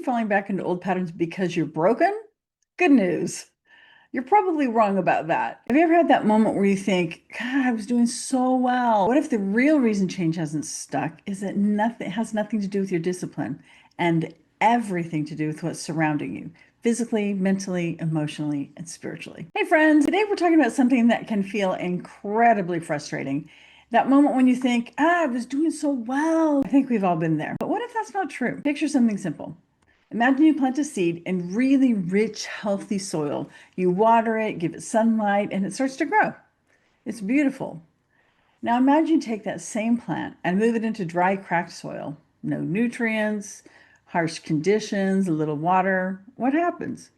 falling back into old patterns because you're broken? Good news. You're probably wrong about that. Have you ever had that moment where you think, God, I was doing so well? What if the real reason change hasn't stuck is that nothing it has nothing to do with your discipline and everything to do with what's surrounding you, physically, mentally, emotionally, and spiritually? Hey friends, today we're talking about something that can feel incredibly frustrating. That moment when you think, I was doing so well. I think we've all been there. But what if that's not true? Picture something simple. Imagine you plant a seed in really rich, healthy soil. You water it, give it sunlight, and it starts to grow. It's beautiful. Now imagine you take that same plant and move it into dry, cracked soil. No nutrients, harsh conditions, a little water. What happens?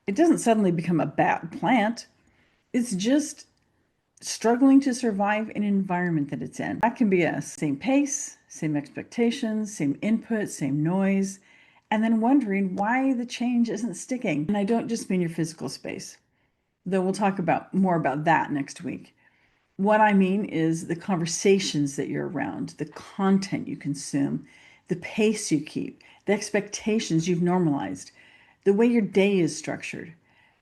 It doesn't suddenly become a bad plant. It's just struggling to survive an environment that it's in. That can be a same pace, same expectations, same input, same noise, and then wondering why the change isn't sticking. And I don't just mean your physical space, though we'll talk about more about that next week. What I mean is the conversations that you're around, the content you consume, the pace you keep, the expectations you've normalized, the way your day is structured.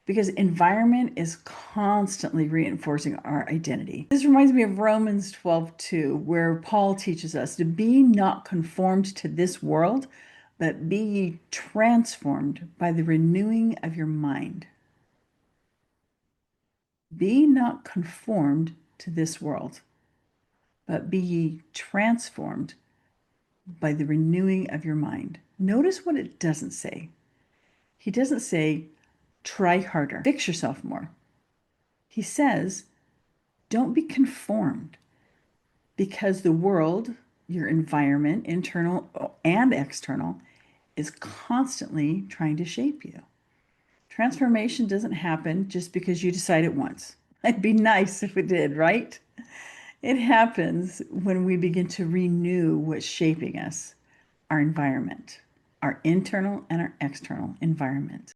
Because environment is constantly reinforcing our identity. This reminds me of Romans 12:2, where Paul teaches us to be not conformed to this world, but be ye transformed by the renewing of your mind. Be not conformed to this world, but be ye transformed by the renewing of your mind. Notice what it doesn't say. He doesn't say, try harder, fix yourself more. He says, don't be conformed, because the world, your environment, internal and external, is constantly trying to shape you. Transformation doesn't happen just because you decide it once. It'd be nice if it did, right? It happens when we begin to renew what's shaping us, our environment, our internal and our external environment.